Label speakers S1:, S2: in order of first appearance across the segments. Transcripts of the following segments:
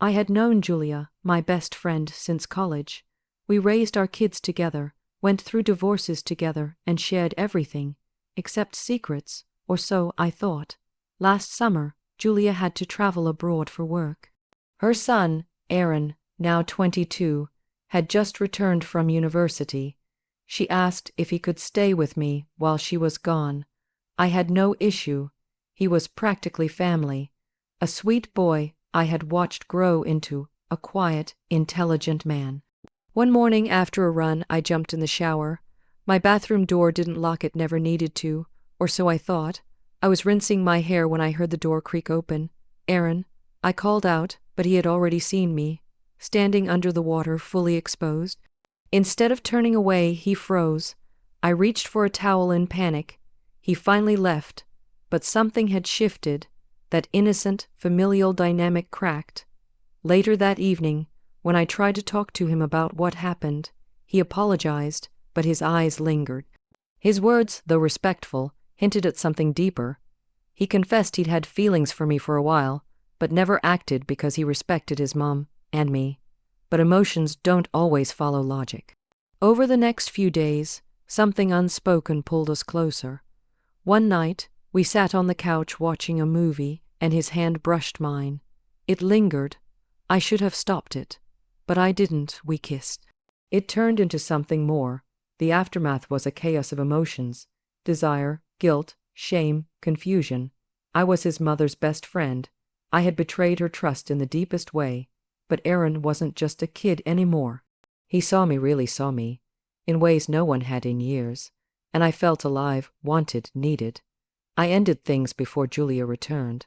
S1: I had known Julia, my best friend, since college. We raised our kids together, went through divorces together, and shared everything, except secrets, or so I thought. Last summer, Julia had to travel abroad for work. Her son, Aaron, now 22, had just returned from university. She asked if he could stay with me while she was gone. I had no issue. He was practically family. A sweet boy I had watched grow into a quiet, intelligent man. One morning after a run, I jumped in the shower. My bathroom door didn't lock, it never needed to, or so I thought. I was rinsing my hair when I heard the door creak open. "Aaron," I called out, but he had already seen me, standing under the water, fully exposed. Instead of turning away, he froze. I reached for a towel in panic. He finally left, but something had shifted. That innocent, familial dynamic cracked. Later that evening, when I tried to talk to him about what happened, he apologized, but his eyes lingered. His words, though respectful, hinted at something deeper. He confessed he'd had feelings for me for a while, but never acted because he respected his mom and me. But emotions don't always follow logic. Over the next few days, something unspoken pulled us closer. One night, we sat on the couch watching a movie, and his hand brushed mine. It lingered. I should have stopped it, but I didn't. We kissed. It turned into something more. The aftermath was a chaos of emotions: desire, guilt, shame, confusion. I was his mother's best friend. I had betrayed her trust in the deepest way. But Aaron wasn't just a kid anymore. He saw me, really saw me, in ways no one had in years, and I felt alive, wanted, needed. I ended things before Julia returned.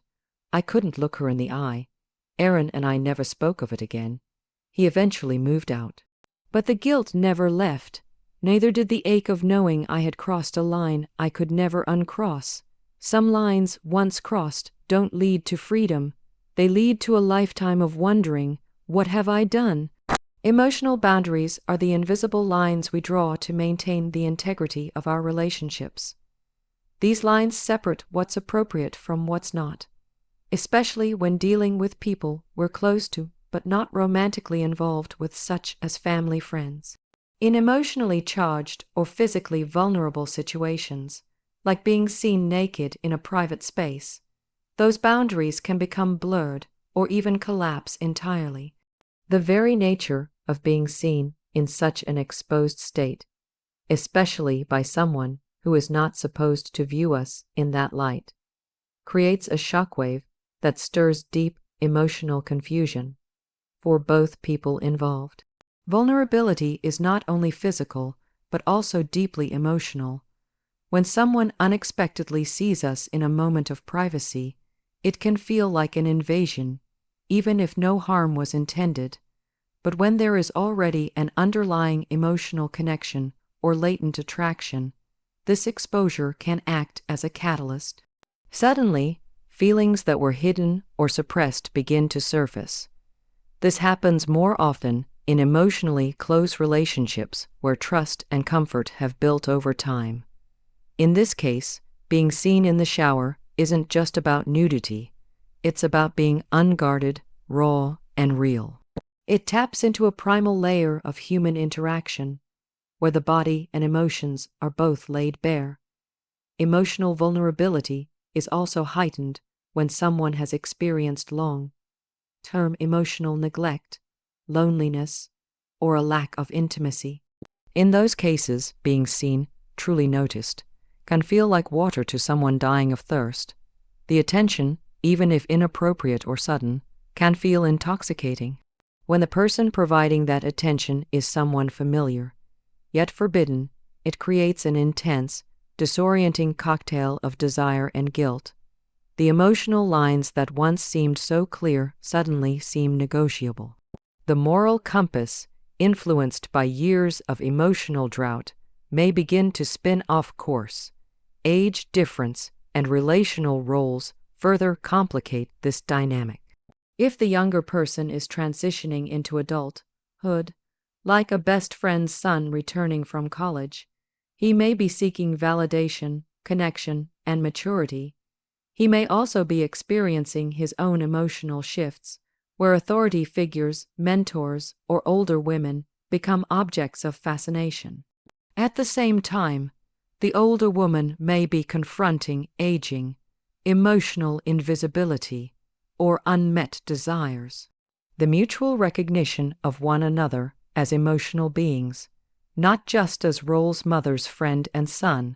S1: I couldn't look her in the eye. Aaron and I never spoke of it again. He eventually moved out. But the guilt never left. Neither did the ache of knowing I had crossed a line I could never uncross. Some lines, once crossed, don't lead to freedom. They lead to a lifetime of wondering, what have I done? Emotional boundaries are the invisible lines we draw to maintain the integrity of our relationships. These lines separate what's appropriate from what's not, especially when dealing with people we're close to but not romantically involved with, such as family, friends. In emotionally charged or physically vulnerable situations, like being seen naked in a private space, those boundaries can become blurred or even collapse entirely. The very nature of being seen in such an exposed state, especially by someone who is not supposed to view us in that light, creates a shockwave that stirs deep emotional confusion for both people involved. Vulnerability is not only physical, but also deeply emotional. When someone unexpectedly sees us in a moment of privacy, it can feel like an invasion, even if no harm was intended. But when there is already an underlying emotional connection or latent attraction, this exposure can act as a catalyst. Suddenly, feelings that were hidden or suppressed begin to surface. This happens more often in emotionally close relationships where trust and comfort have built over time. In this case, being seen in the shower isn't just about nudity. It's about being unguarded, raw, and real. It taps into a primal layer of human interaction, where the body and emotions are both laid bare. Emotional vulnerability is also heightened when someone has experienced long-term emotional neglect, loneliness, or a lack of intimacy. In those cases, being seen, truly noticed, can feel like water to someone dying of thirst. The attention, even if inappropriate or sudden, can feel intoxicating. When the person providing that attention is someone familiar, yet forbidden, it creates an intense, disorienting cocktail of desire and guilt. The emotional lines that once seemed so clear suddenly seem negotiable. The moral compass, influenced by years of emotional drought, may begin to spin off course. Age difference and relational roles further complicate this dynamic. If the younger person is transitioning into adulthood, like a best friend's son returning from college, he may be seeking validation, connection, and maturity. He may also be experiencing his own emotional shifts, where authority figures, mentors, or older women become objects of fascination. At the same time, the older woman may be confronting aging, emotional invisibility, or unmet desires. The mutual recognition of one another as emotional beings, not just as roles mother's friend and son,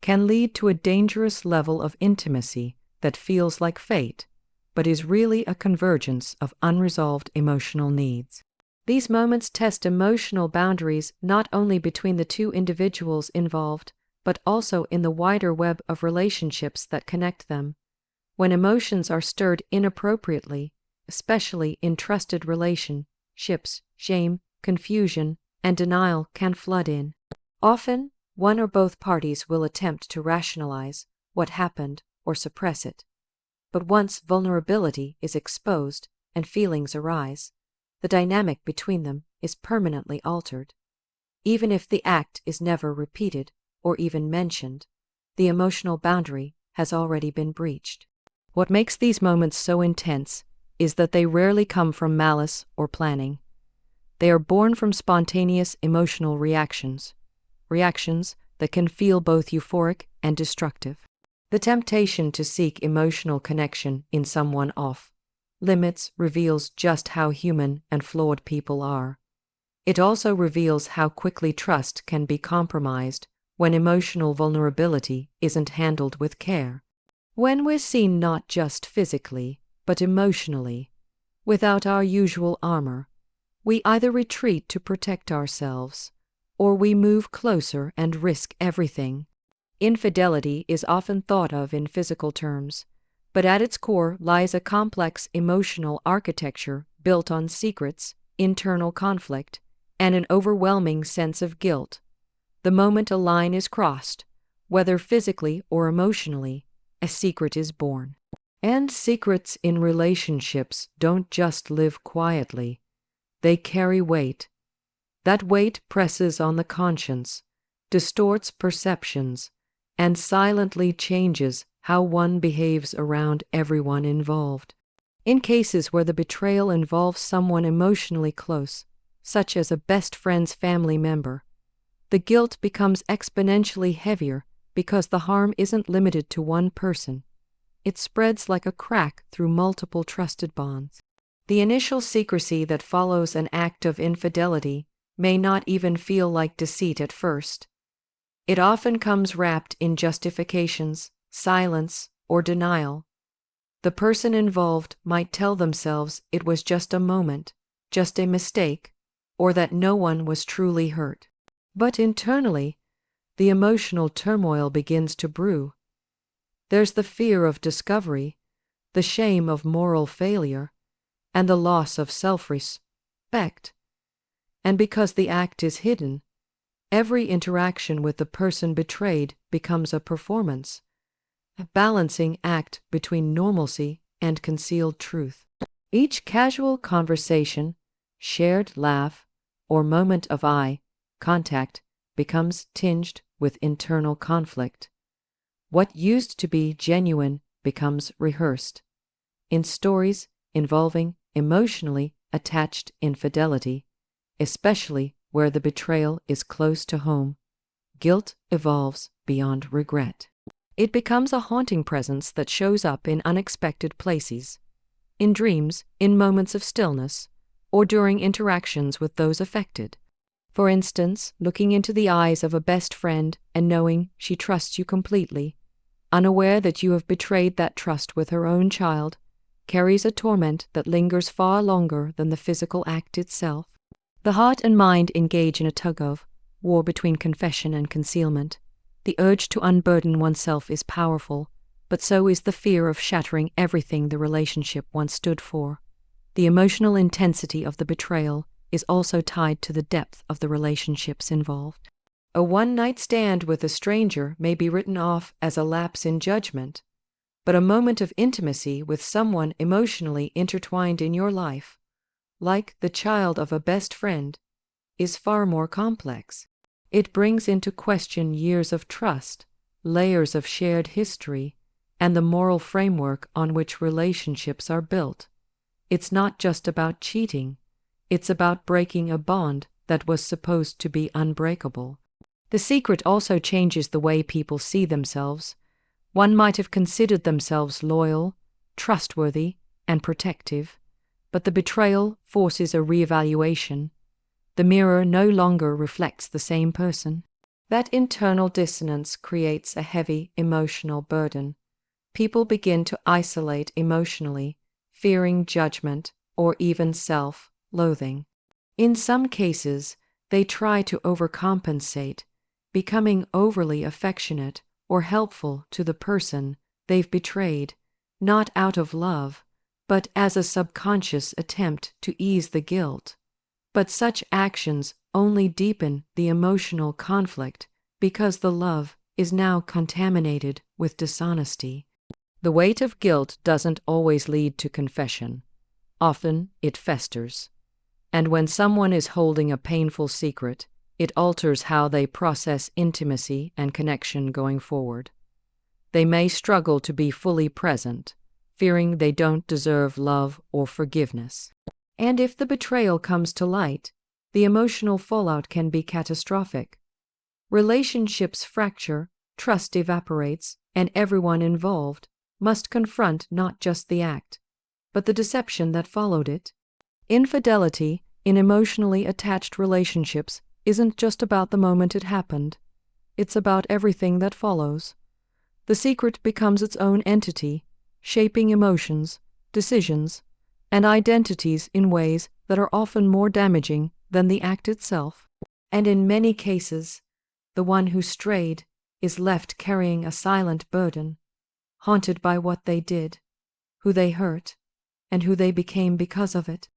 S1: can lead to a dangerous level of intimacy that feels like fate, but is really a convergence of unresolved emotional needs. These moments test emotional boundaries not only between the two individuals involved, but also in the wider web of relationships that connect them. When emotions are stirred inappropriately, especially in trusted relationships, shame, confusion, and denial can flood in. Often, one or both parties will attempt to rationalize what happened or suppress it. But once vulnerability is exposed and feelings arise, the dynamic between them is permanently altered. Even if the act is never repeated or even mentioned, the emotional boundary has already been breached. What makes these moments so intense is that they rarely come from malice or planning. They are born from spontaneous emotional reactions that can feel both euphoric and destructive. The temptation to seek emotional connection in someone off limits reveals just how human and flawed people are. It also reveals how quickly trust can be compromised when emotional vulnerability isn't handled with care. When we're seen not just physically, but emotionally, without our usual armor, we either retreat to protect ourselves, or we move closer and risk everything. Infidelity is often thought of in physical terms, but at its core lies a complex emotional architecture built on secrets, internal conflict, and an overwhelming sense of guilt. The moment a line is crossed, whether physically or emotionally, a secret is born. And secrets in relationships don't just live quietly. They carry weight. That weight presses on the conscience, distorts perceptions, and silently changes how one behaves around everyone involved. In cases where the betrayal involves someone emotionally close, such as a best friend's family member, the guilt becomes exponentially heavier because the harm isn't limited to one person. It spreads like a crack through multiple trusted bonds. The initial secrecy that follows an act of infidelity may not even feel like deceit at first. It often comes wrapped in justifications, silence, or denial. The person involved might tell themselves it was just a moment, just a mistake, or that no one was truly hurt. But internally, the emotional turmoil begins to brew. There's the fear of discovery, the shame of moral failure, and the loss of self-respect. And because the act is hidden, every interaction with the person betrayed becomes a performance, a balancing act between normalcy and concealed truth. Each casual conversation, shared laugh, or moment of eye contact becomes tinged with internal conflict. What used to be genuine becomes rehearsed. In stories involving emotionally attached infidelity, especially where the betrayal is close to home, guilt evolves beyond regret. It becomes a haunting presence that shows up in unexpected places, in dreams, in moments of stillness, or during interactions with those affected. For instance, looking into the eyes of a best friend and knowing she trusts you completely, unaware that you have betrayed that trust with her own child, carries a torment that lingers far longer than the physical act itself. The heart and mind engage in a tug-of-war between confession and concealment. The urge to unburden oneself is powerful, but so is the fear of shattering everything the relationship once stood for. The emotional intensity of the betrayal is also tied to the depth of the relationships involved. A one-night stand with a stranger may be written off as a lapse in judgment, but a moment of intimacy with someone emotionally intertwined in your life, like the child of a best friend, is far more complex. It brings into question years of trust, layers of shared history, and the moral framework on which relationships are built. it's not just about cheating. It's about breaking a bond that was supposed to be unbreakable. The secret also changes the way people see themselves. One might have considered themselves loyal, trustworthy, and protective, but the betrayal forces a reevaluation. The mirror no longer reflects the same person. That internal dissonance creates a heavy emotional burden. People begin to isolate emotionally, fearing judgment or even self-loathing. In some cases, they try to overcompensate, becoming overly affectionate or helpful to the person they've betrayed, not out of love, but as a subconscious attempt to ease the guilt. But such actions only deepen the emotional conflict because the love is now contaminated with dishonesty. The weight of guilt doesn't always lead to confession. Often it festers. And when someone is holding a painful secret, it alters how they process intimacy and connection going forward. They may struggle to be fully present, fearing they don't deserve love or forgiveness. And if the betrayal comes to light, the emotional fallout can be catastrophic. Relationships fracture, trust evaporates, and everyone involved must confront not just the act, but the deception that followed it. Infidelity in emotionally attached relationships isn't just about the moment it happened. It's about everything that follows. The secret becomes its own entity, shaping emotions, decisions, and identities in ways that are often more damaging than the act itself. And in many cases, the one who strayed is left carrying a silent burden, haunted by what they did, who they hurt, and who they became because of it.